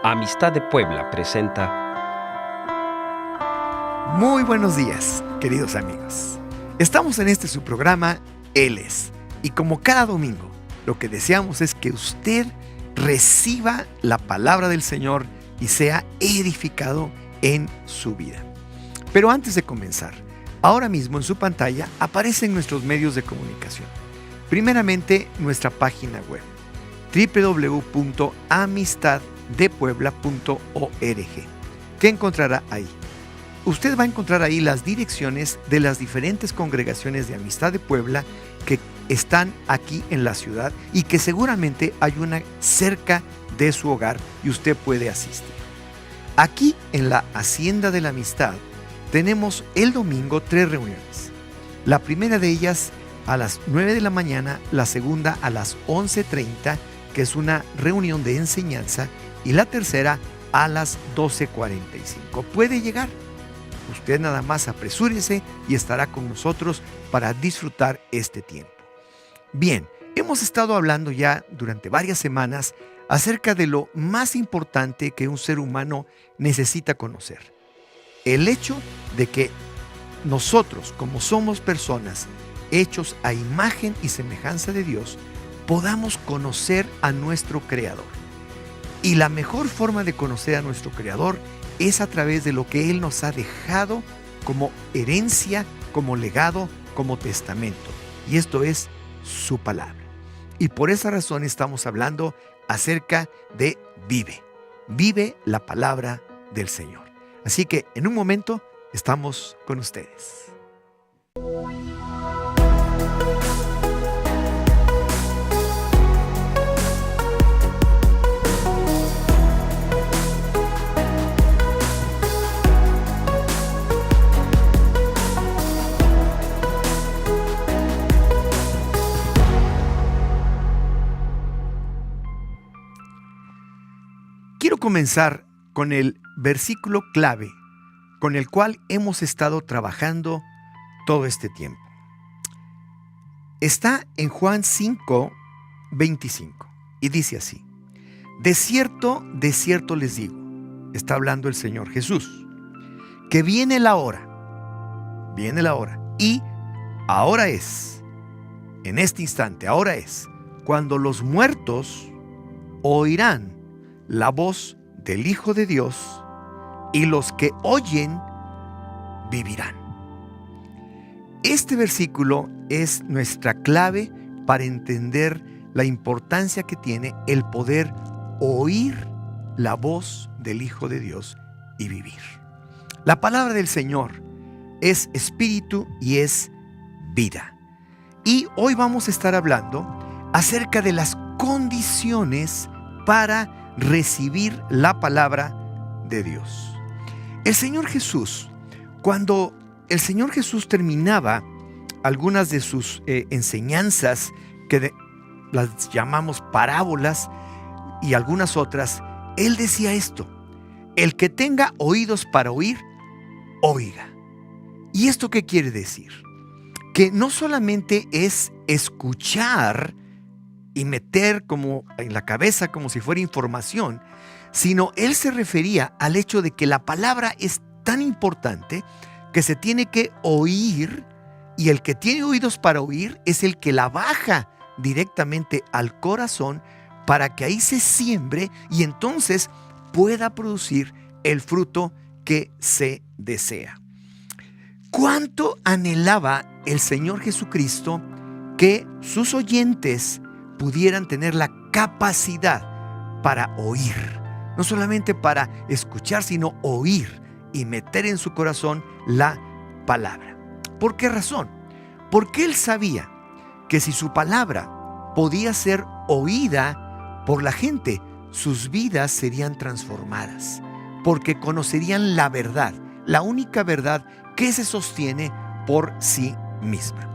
Amistad de Puebla presenta. Muy buenos días, queridos amigos. Estamos en su programa, Él es. Y como cada domingo, lo que deseamos es que usted reciba la palabra del Señor y sea edificado en su vida. Pero antes de comenzar, ahora mismo en su pantalla aparecen nuestros medios de comunicación. Primeramente, nuestra página web, www.amistaddepuebla.org. ¿Qué encontrará ahí? Usted va a encontrar ahí las direcciones de las diferentes congregaciones de Amistad de Puebla que están aquí en la ciudad y que seguramente hay una cerca de su hogar y usted puede asistir. Aquí en la Hacienda de la Amistad tenemos el domingo 3 reuniones. La primera de ellas a las 9 de la mañana, la segunda a las 11:30, que es una reunión de enseñanza, y la tercera a las 12:45. Puede llegar. Usted nada más apresúrese y estará con nosotros para disfrutar este tiempo. Bien, hemos estado hablando ya durante varias semanas acerca de lo más importante que un ser humano necesita conocer. El hecho de que nosotros, como somos personas hechos a imagen y semejanza de Dios, podamos conocer a nuestro Creador. Y la mejor forma de conocer a nuestro Creador es a través de lo que Él nos ha dejado como herencia, como legado, como testamento. Y esto es su palabra. Y por esa razón estamos hablando acerca de vive. Vive la palabra del Señor. Así que en un momento estamos con ustedes. Quiero comenzar con el versículo clave con el cual hemos estado trabajando todo este tiempo. Está en Juan 5:25 y dice así: de cierto les digo, está hablando el Señor Jesús, que viene la hora, y ahora es, en este instante, ahora es, cuando los muertos oirán la voz del Hijo de Dios, y los que oyen vivirán. Este versículo es nuestra clave para entender la importancia que tiene el poder oír la voz del Hijo de Dios y vivir. La palabra del Señor es espíritu y es vida. Y hoy vamos a estar hablando acerca de las condiciones para recibir la palabra de Dios. El Señor Jesús, cuando el Señor Jesús terminaba algunas de sus enseñanzas, que las llamamos parábolas, y algunas otras, Él decía esto: el que tenga oídos para oír, oiga. ¿Y esto qué quiere decir? Que no solamente es escuchar y meter como en la cabeza como si fuera información, sino Él se refería al hecho de que la palabra es tan importante que se tiene que oír, y el que tiene oídos para oír es el que la baja directamente al corazón para que ahí se siembre y entonces pueda producir el fruto que se desea. ¿Cuánto anhelaba el Señor Jesucristo que sus oyentes pudieran tener la capacidad para oír? No solamente para escuchar, sino oír y meter en su corazón la palabra. ¿Por qué razón? Porque Él sabía que si su palabra podía ser oída por la gente, sus vidas serían transformadas, porque conocerían la verdad, la única verdad que se sostiene por sí misma.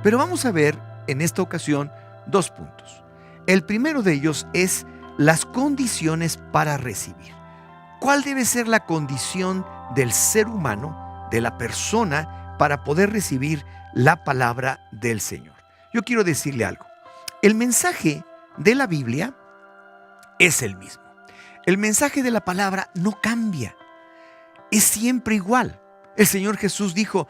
Pero vamos a ver en esta ocasión dos puntos. El primero de ellos es las condiciones para recibir. ¿Cuál debe ser la condición del ser humano, de la persona, para poder recibir la palabra del Señor? Yo quiero decirle algo. El mensaje de la Biblia es el mismo. El mensaje de la palabra no cambia, es siempre igual. El Señor Jesús dijo,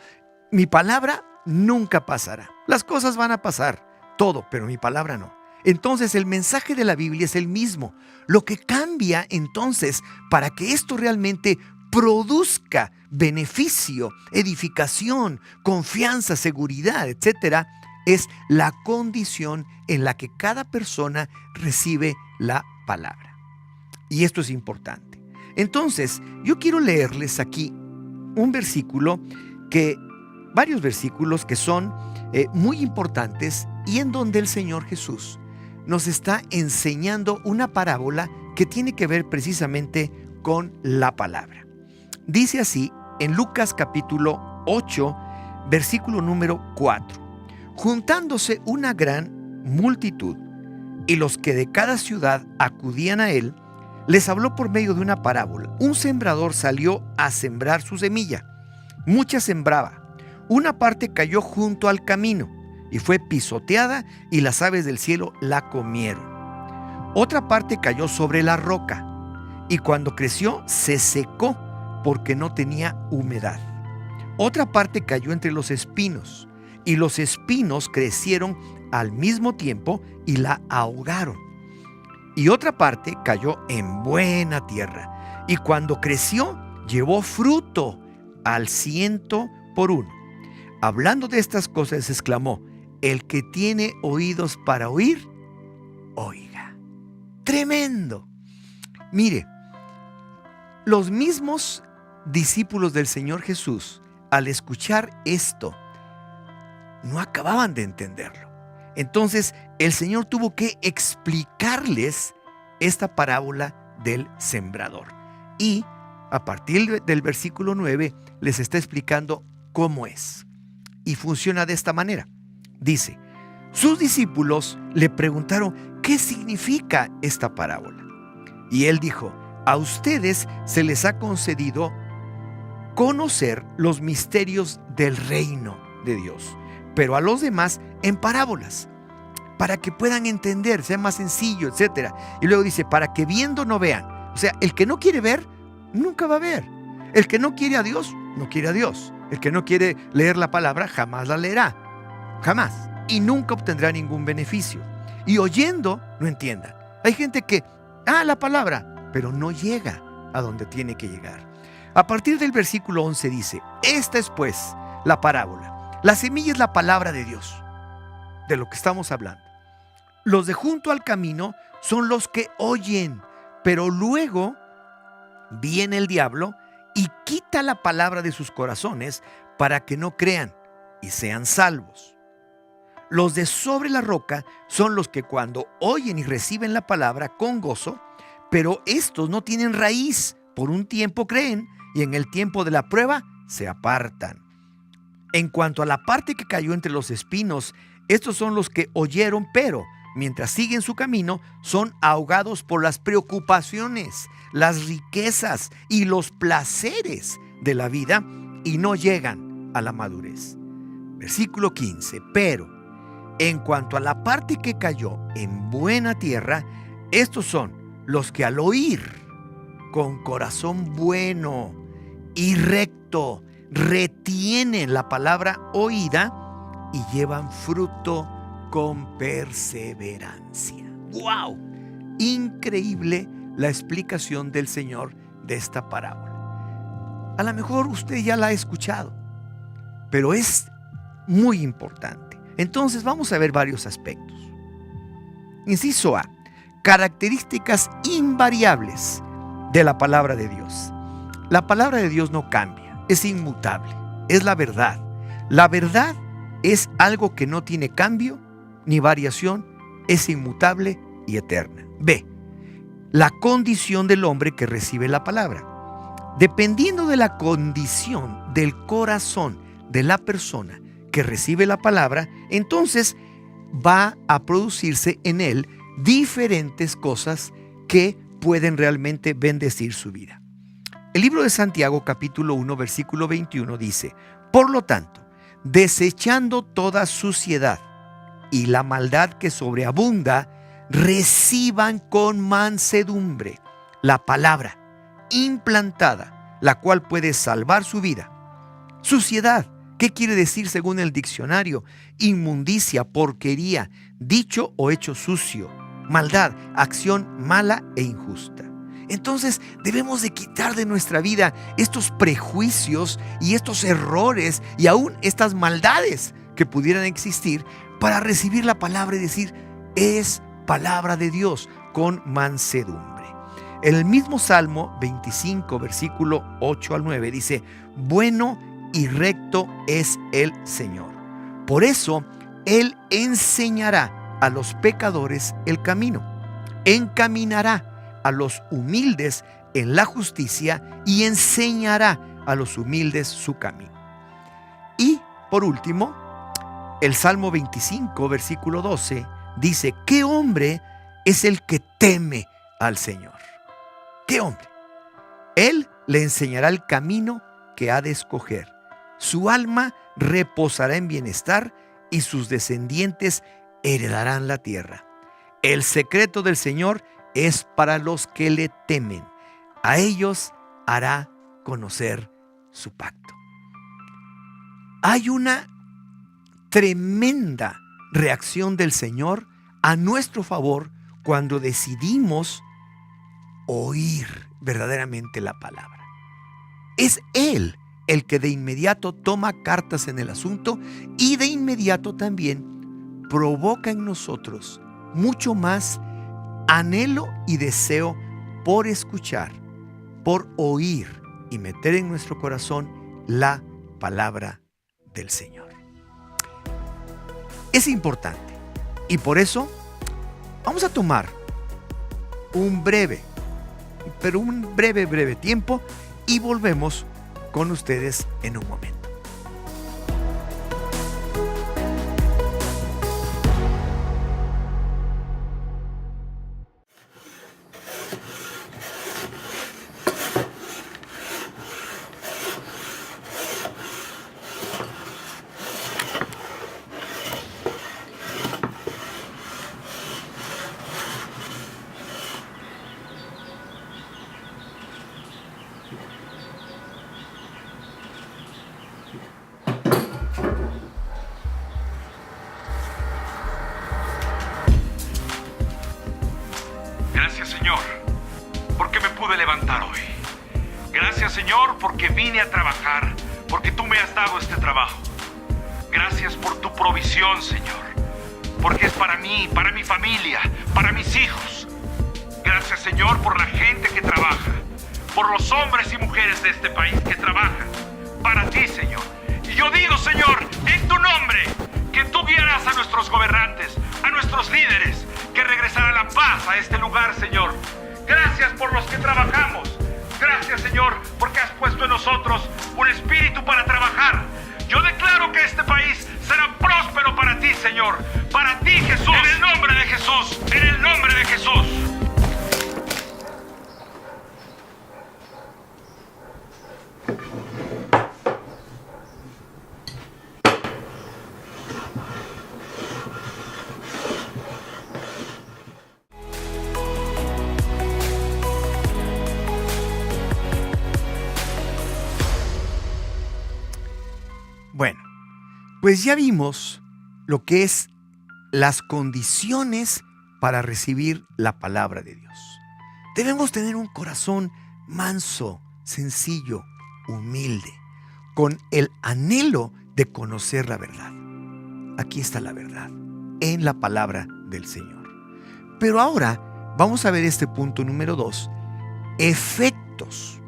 mi palabra nunca pasará. Las cosas van a pasar, todo, pero mi palabra no. Entonces el mensaje de la Biblia es el mismo. Lo que cambia entonces para que esto realmente produzca beneficio, edificación, confianza, seguridad, etcétera, es la condición en la que cada persona recibe la palabra. Y esto es importante. Entonces, yo quiero leerles aquí varios versículos que son muy importantes y en donde el Señor Jesús nos está enseñando una parábola que tiene que ver precisamente con la palabra. Dice así en Lucas capítulo 8, versículo número 4. Juntándose una gran multitud y los que de cada ciudad acudían a él, les habló por medio de una parábola. Un sembrador salió a sembrar su semilla. Mucha sembraba. Una parte cayó junto al camino y fue pisoteada y las aves del cielo la comieron. Otra parte cayó sobre la roca y cuando creció se secó porque no tenía humedad. Otra parte cayó entre los espinos y los espinos crecieron al mismo tiempo y la ahogaron. Y otra parte cayó en buena tierra y cuando creció llevó fruto al 100 por 1. Hablando de estas cosas exclamó: el que tiene oídos para oír, oiga. Tremendo. Mire, los mismos discípulos del Señor Jesús, al escuchar esto, no acababan de entenderlo. Entonces, el Señor tuvo que explicarles esta parábola del sembrador. Y a partir del versículo 9, les está explicando cómo es. Y funciona de esta manera. Dice, sus discípulos le preguntaron qué significa esta parábola. Y él dijo, a ustedes se les ha concedido conocer los misterios del reino de Dios, pero a los demás en parábolas, para que puedan entender, sea más sencillo, etc. Y luego dice, para que viendo no vean. O sea, el que no quiere ver, nunca va a ver. El que no quiere a Dios, no quiere a Dios. El que no quiere leer la palabra, jamás la leerá. Jamás. Y nunca obtendrá ningún beneficio. Y oyendo, no entiendan. Hay gente que, la palabra, pero no llega a donde tiene que llegar. A partir del versículo 11 dice, esta es pues la parábola. La semilla es la palabra de Dios, de lo que estamos hablando. Los de junto al camino son los que oyen, pero luego viene el diablo y quita la palabra de sus corazones para que no crean y sean salvos. Los de sobre la roca son los que cuando oyen y reciben la palabra con gozo, pero estos no tienen raíz, por un tiempo creen y en el tiempo de la prueba se apartan. En cuanto a la parte que cayó entre los espinos, estos son los que oyeron, pero mientras siguen su camino, son ahogados por las preocupaciones, las riquezas y los placeres de la vida y no llegan a la madurez. Versículo 15. Pero en cuanto a la parte que cayó en buena tierra, estos son los que al oír con corazón bueno y recto retienen la palabra oída y llevan fruto con perseverancia. ¡Wow! Increíble la explicación del Señor de esta parábola. A lo mejor usted ya la ha escuchado, pero es muy importante. Entonces vamos a ver varios aspectos. Inciso A. Características invariables de la palabra de Dios. La palabra de Dios no cambia, es inmutable, es la verdad. La verdad es algo que no tiene cambio ni variación, es inmutable y eterna. B. La condición del hombre que recibe la palabra. Dependiendo de la condición del corazón de la persona que recibe la palabra, entonces va a producirse en él diferentes cosas que pueden realmente bendecir su vida. El libro de Santiago capítulo 1 versículo 21 dice, por lo tanto, desechando toda suciedad y la maldad que sobreabunda, reciban con mansedumbre la palabra implantada, la cual puede salvar su vida. Suciedad, ¿qué quiere decir según el diccionario? Inmundicia, porquería, dicho o hecho sucio. Maldad, acción mala e injusta. Entonces debemos de quitar de nuestra vida estos prejuicios y estos errores y aún estas maldades que pudieran existir para recibir la palabra y decir, es palabra de Dios con mansedumbre. El mismo Salmo 25, versículo 8 al 9 dice, bueno y recto es el Señor. Por eso Él enseñará a los pecadores el camino, encaminará a los humildes en la justicia y enseñará a los humildes su camino. Y por último, el Salmo 25, versículo 12 dice, ¿qué hombre es el que teme al Señor? ¿Qué hombre? Él le enseñará el camino que ha de escoger. Su alma reposará en bienestar y sus descendientes heredarán la tierra. El secreto del Señor es para los que le temen. A ellos hará conocer su pacto. Hay una tremenda reacción del Señor a nuestro favor cuando decidimos oír verdaderamente la palabra. Es Él el que de inmediato toma cartas en el asunto y de inmediato también provoca en nosotros mucho más anhelo y deseo por escuchar, por oír y meter en nuestro corazón la palabra del Señor. Es importante y por eso vamos a tomar un breve tiempo y volvemos con ustedes en un momento. Gracias, Señor, porque me pude levantar hoy. Gracias, Señor, porque vine a trabajar, porque tú me has dado este trabajo. Gracias por tu provisión, Señor, porque es para mí, para mi familia, para mis hijos. Gracias, Señor, por la gente que trabaja, por los hombres y mujeres de este país que trabajan para ti, Señor. Y yo digo, Señor, en tu nombre, que tú guiarás a nuestros gobernantes, a nuestros líderes, que regresará la paz a este lugar, Señor. Gracias por los que trabajamos. Gracias, Señor, porque has puesto en nosotros un espíritu para trabajar. Yo declaro que este país será próspero para ti, Señor. Para ti, Jesús. En el nombre de Jesús. En el nombre de Jesús. Bueno, pues ya vimos lo que es las condiciones para recibir la palabra de Dios. Debemos tener un corazón manso, sencillo, humilde, con el anhelo de conocer la verdad. Aquí está la verdad, en la palabra del Señor. Pero ahora vamos a ver este punto número 2, efectos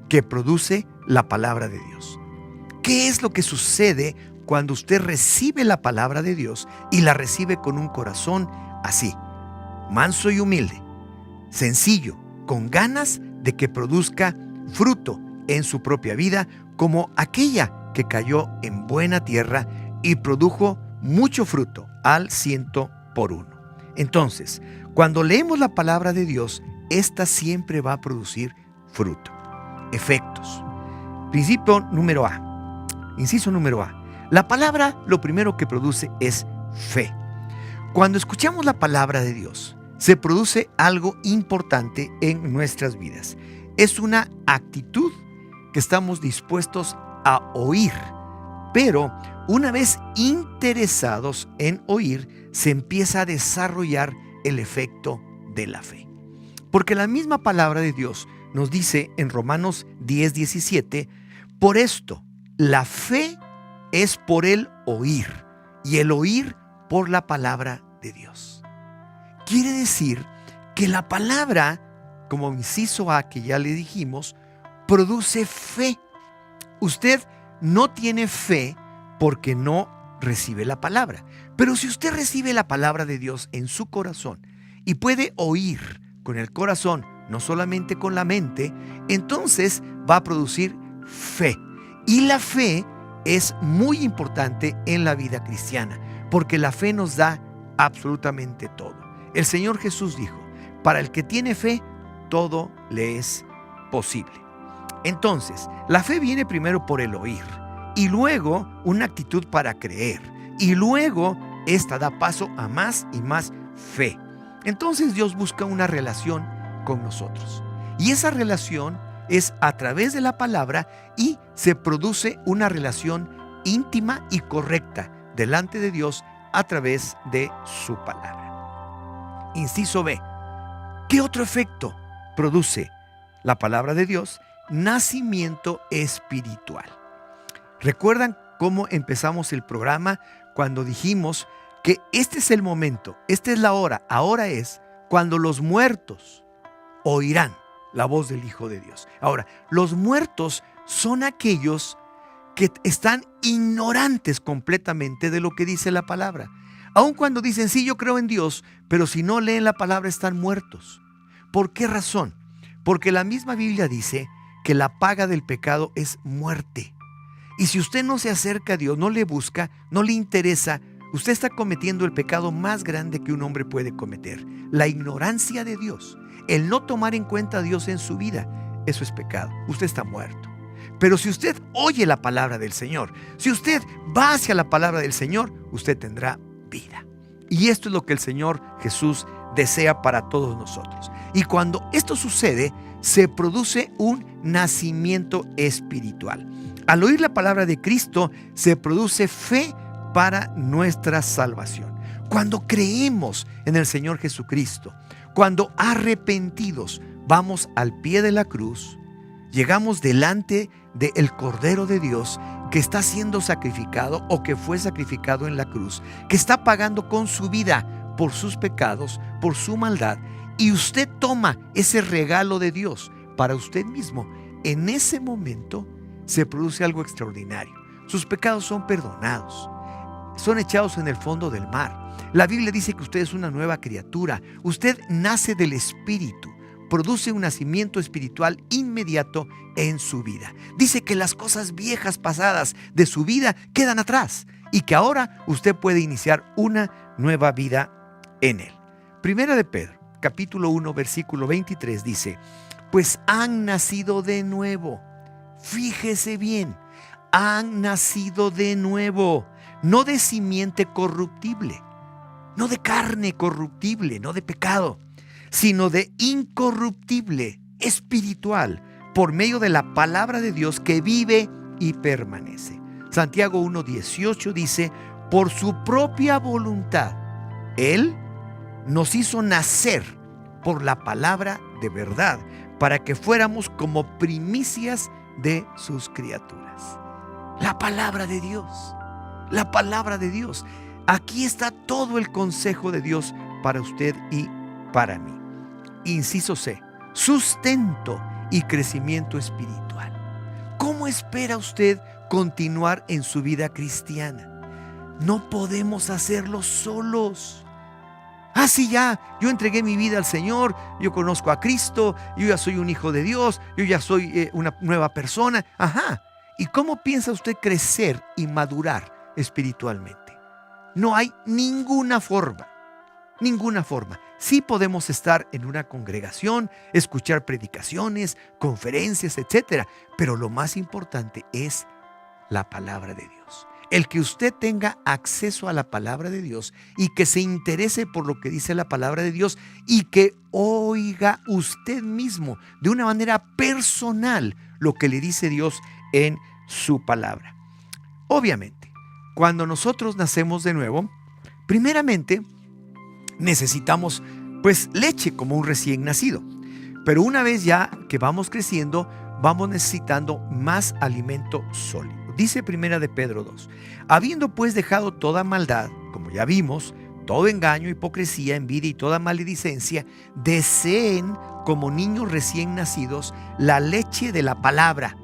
que produce la palabra de Dios. ¿Qué es lo que sucede cuando usted recibe la palabra de Dios y la recibe con un corazón así, manso y humilde, sencillo, con ganas de que produzca fruto en su propia vida, como aquella que cayó en buena tierra y produjo mucho fruto, al 100%? Entonces, cuando leemos la palabra de Dios, esta siempre va a producir fruto, efectos. Principio número A. Inciso número A. La palabra lo primero que produce es fe. Cuando escuchamos la palabra de Dios, se produce algo importante en nuestras vidas. Es una actitud que estamos dispuestos a oír, pero una vez interesados en oír, se empieza a desarrollar el efecto de la fe. Porque la misma palabra de Dios nos dice en Romanos 10:17, por esto, la fe es por el oír, y el oír por la palabra de Dios. Quiere decir que la palabra, como inciso A que ya le dijimos, produce fe. Usted no tiene fe porque no recibe la palabra. Pero si usted recibe la palabra de Dios en su corazón y puede oír con el corazón, no solamente con la mente, entonces va a producir fe. Y la fe es muy importante en la vida cristiana, porque la fe nos da absolutamente todo. El Señor Jesús dijo, para el que tiene fe, todo le es posible. Entonces, la fe viene primero por el oír, y luego una actitud para creer, y luego esta da paso a más y más fe. Entonces Dios busca una relación con nosotros, y esa relación es a través de la palabra, y se produce una relación íntima y correcta delante de Dios a través de su palabra. Inciso B. ¿Qué otro efecto produce la palabra de Dios? Nacimiento espiritual. ¿Recuerdan cómo empezamos el programa cuando dijimos que este es el momento, esta es la hora, ahora es cuando los muertos oirán la voz del Hijo de Dios? Ahora, los muertos son aquellos que están ignorantes completamente de lo que dice la palabra. Aun cuando dicen, sí, yo creo en Dios, pero si no leen la palabra están muertos. ¿Por qué razón? Porque la misma Biblia dice que la paga del pecado es muerte. Y si usted no se acerca a Dios, no le busca, no le interesa, usted está cometiendo el pecado más grande que un hombre puede cometer. La ignorancia de Dios, el no tomar en cuenta a Dios en su vida, eso es pecado. Usted está muerto. Pero si usted oye la palabra del Señor, si usted va hacia la palabra del Señor, usted tendrá vida. Y esto es lo que el Señor Jesús desea para todos nosotros. Y cuando esto sucede, se produce un nacimiento espiritual. Al oír la palabra de Cristo, se produce fe para nuestra salvación. Cuando creemos en el Señor Jesucristo, cuando arrepentidos vamos al pie de la cruz, llegamos delante del Cordero de Dios que está siendo sacrificado o que fue sacrificado en la cruz, que está pagando con su vida por sus pecados, por su maldad, y usted toma ese regalo de Dios para usted mismo. En ese momento se produce algo extraordinario. Sus pecados son perdonados, son echados en el fondo del mar. La Biblia dice que usted es una nueva criatura. Usted nace del Espíritu, produce un nacimiento espiritual inmediato en su vida. Dice que las cosas viejas pasadas de su vida quedan atrás y que ahora usted puede iniciar una nueva vida en Él. Primera de Pedro, capítulo 1, versículo 23 dice, pues han nacido de nuevo. Fíjese bien, han nacido de nuevo, no de simiente corruptible, no de carne corruptible, no de pecado, sino de incorruptible, espiritual, por medio de la palabra de Dios que vive y permanece. Santiago 1:18 dice, por su propia voluntad, Él nos hizo nacer por la palabra de verdad, para que fuéramos como primicias de sus criaturas. La palabra de Dios, la palabra de Dios. Aquí está todo el consejo de Dios para usted y para mí. Inciso C, sustento y crecimiento espiritual. ¿Cómo espera usted continuar en su vida cristiana? No podemos hacerlo solos. Sí, ya, yo entregué mi vida al Señor, yo conozco a Cristo, yo ya soy un hijo de Dios, yo ya soy una nueva persona. ¿Y cómo piensa usted crecer y madurar espiritualmente? No hay ninguna forma. Sí podemos estar en una congregación, escuchar predicaciones, conferencias, etcétera, pero lo más importante es la palabra de Dios. el que usted tenga acceso a la palabra de Dios y que se interese por lo que dice la palabra de Dios y que oiga usted mismo de una manera personal lo que le dice Dios en su palabra. Obviamente, cuando nosotros nacemos de nuevo, primeramente necesitamos pues leche como un recién nacido. Pero una vez ya que vamos creciendo, vamos necesitando más alimento sólido. Dice Primera de Pedro 2, habiendo pues dejado toda maldad, como ya vimos, todo engaño, hipocresía, envidia y toda maledicencia, deseen como niños recién nacidos la leche de la palabra,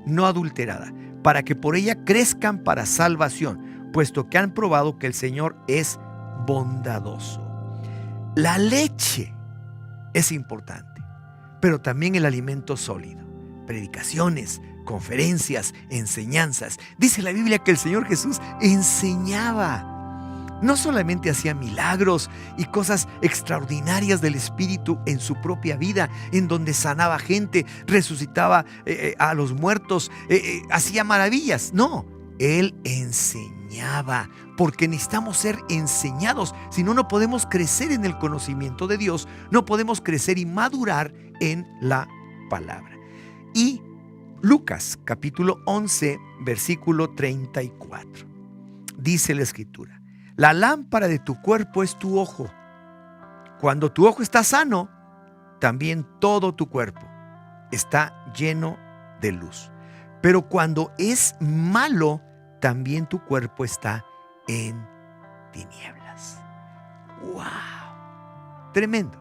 no adulterada, para que por ella crezcan para salvación, puesto que han probado que el Señor es bondadoso. La leche es importante, pero también el alimento sólido. Predicaciones, conferencias, enseñanzas. Dice la Biblia que el Señor Jesús enseñaba. No solamente hacía milagros y cosas extraordinarias del Espíritu en su propia vida, en donde sanaba gente, resucitaba a los muertos, hacía maravillas. No, Él enseñaba, porque necesitamos ser enseñados. Si no, no podemos crecer en el conocimiento de Dios, no podemos crecer y madurar en la palabra. Y Lucas capítulo 11 versículo 34 dice la Escritura: la lámpara de tu cuerpo es tu ojo. Cuando tu ojo está sano, también todo tu cuerpo está lleno de luz. Pero cuando es malo, también tu cuerpo está en tinieblas. ¡Wow! Tremendo.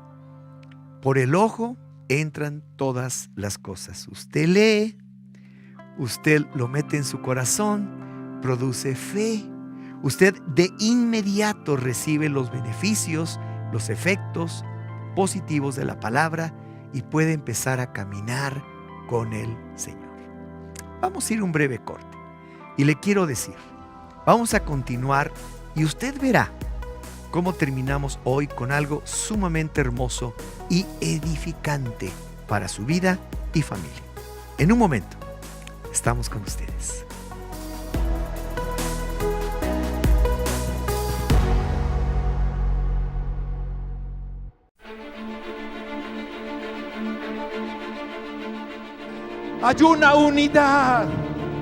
Por el ojo entran todas las cosas. Usted lee, usted lo mete en su corazón, produce fe. Usted de inmediato recibe los beneficios, los efectos positivos de la palabra y puede empezar a caminar con el Señor. Vamos a ir un breve corte y le quiero decir, vamos a continuar y usted verá cómo terminamos hoy con algo sumamente hermoso y edificante para su vida y familia. En un momento, estamos con ustedes. Hay una unidad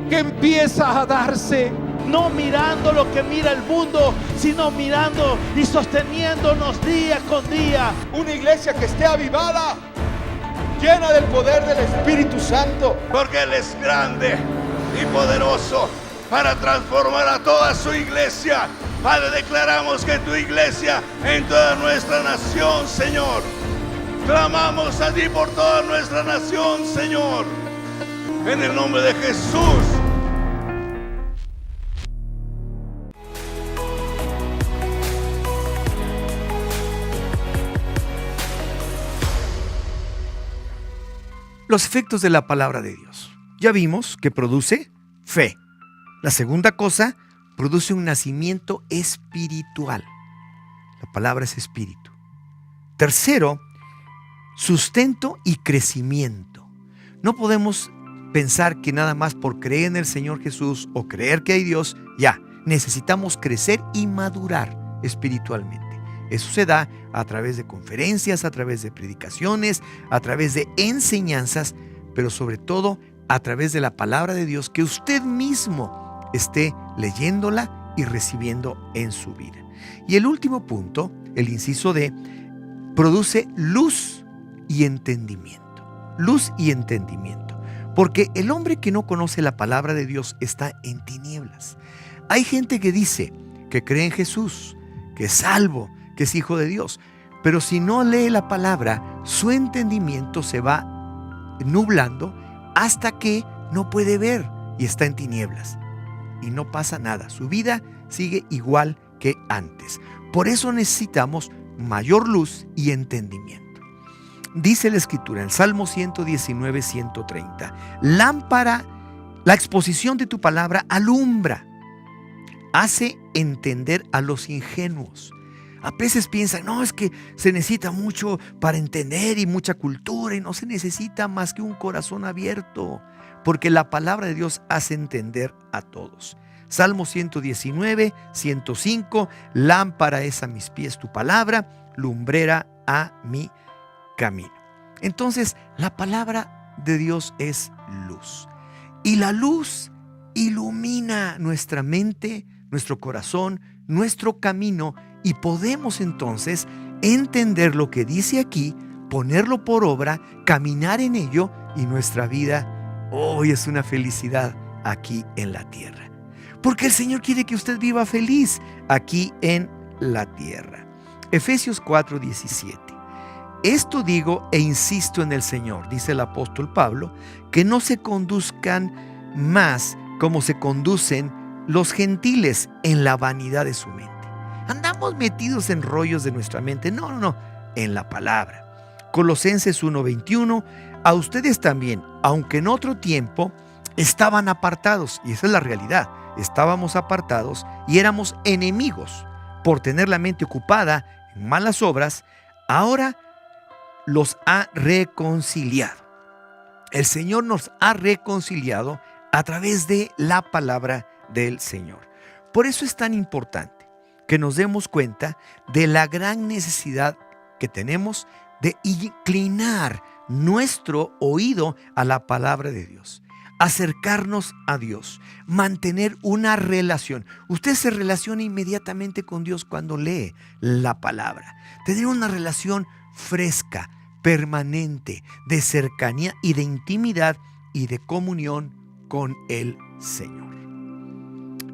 que empieza a darse, no mirando lo que mira el mundo, sino mirando y sosteniéndonos día con día. Una iglesia que esté avivada, llena del poder del Espíritu Santo, porque Él es grande y poderoso para transformar a toda su iglesia. Padre, declaramos que tu iglesia en toda nuestra nación, Señor. Clamamos a ti por toda nuestra nación, Señor. En el nombre de Jesús. Los efectos de la palabra de Dios. Ya vimos que produce fe. La segunda cosa, produce un nacimiento espiritual. La palabra es espíritu. Tercero, sustento y crecimiento. No podemos pensar que nada más por creer en el Señor Jesús o creer que hay Dios, ya, necesitamos crecer y madurar espiritualmente. Eso se da a través de conferencias, a través de predicaciones, a través de enseñanzas, pero sobre todo a través de la palabra de Dios, que usted mismo esté leyéndola y recibiendo en su vida. Y el último punto, el inciso D, produce luz y entendimiento. Luz y entendimiento. Porque el hombre que no conoce la palabra de Dios está en tinieblas. Hay gente que dice que cree en Jesús, que es salvo, que es hijo de Dios. Pero si no lee la palabra, su entendimiento se va nublando hasta que no puede ver y está en tinieblas. Y no pasa nada. Su vida sigue igual que antes. Por eso necesitamos mayor luz y entendimiento. Dice la Escritura en Salmo 119, 130. Lámpara, la exposición de tu palabra alumbra, hace entender a los ingenuos. A veces piensan, no, es que se necesita mucho para entender y mucha cultura, y no se necesita más que un corazón abierto, porque la palabra de Dios hace entender a todos. Salmo 119, 105, lámpara es a mis pies tu palabra, lumbrera a mi camino. Entonces, la palabra de Dios es luz. Y la luz ilumina nuestra mente, nuestro corazón, nuestro camino, y podemos entonces entender lo que dice aquí, ponerlo por obra, caminar en ello, y nuestra vida hoy es una felicidad aquí en la tierra. Porque el Señor quiere que usted viva feliz aquí en la tierra. Efesios 4:17. Esto digo e insisto en el Señor, dice el apóstol Pablo, que no se conduzcan más como se conducen los gentiles en la vanidad de su mente. Andamos metidos en rollos de nuestra mente. No, en la palabra. Colosenses 1:21, a ustedes también, aunque en otro tiempo estaban apartados, y esa es la realidad, estábamos apartados y éramos enemigos por tener la mente ocupada en malas obras, ahora los ha reconciliado. El Señor nos ha reconciliado a través de la palabra del Señor. Por eso es tan importante que nos demos cuenta de la gran necesidad que tenemos de inclinar nuestro oído a la palabra de Dios, acercarnos a Dios, mantener una relación. Usted se relaciona inmediatamente con Dios cuando lee la palabra. Tener una relación fresca, permanente, de cercanía y de intimidad y de comunión con el Señor.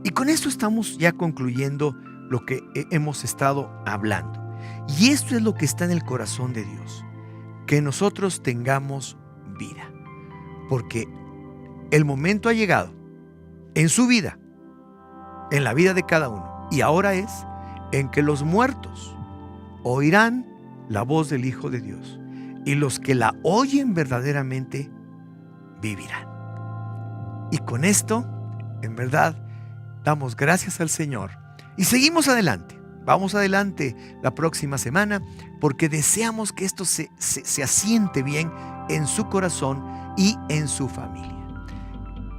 Y con esto estamos ya concluyendo lo que hemos estado hablando. Y esto es lo que está en el corazón de Dios, que nosotros tengamos vida, porque el momento ha llegado en su vida, en la vida de cada uno, y ahora es en que los muertos oirán la voz del Hijo de Dios, y los que la oyen verdaderamente vivirán. Y con esto, en verdad, damos gracias al Señor y seguimos adelante. Vamos adelante la próxima semana porque deseamos que esto se asiente bien en su corazón y en su familia.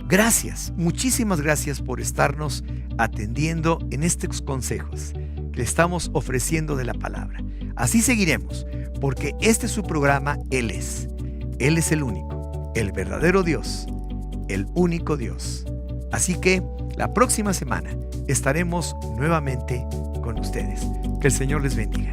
Gracias, muchísimas gracias por estarnos atendiendo en estos consejos que le estamos ofreciendo de la palabra. Así seguiremos, porque este es su programa. Él es el único, el verdadero Dios, el único Dios. Así que la próxima semana estaremos nuevamente con ustedes. Que el Señor les bendiga.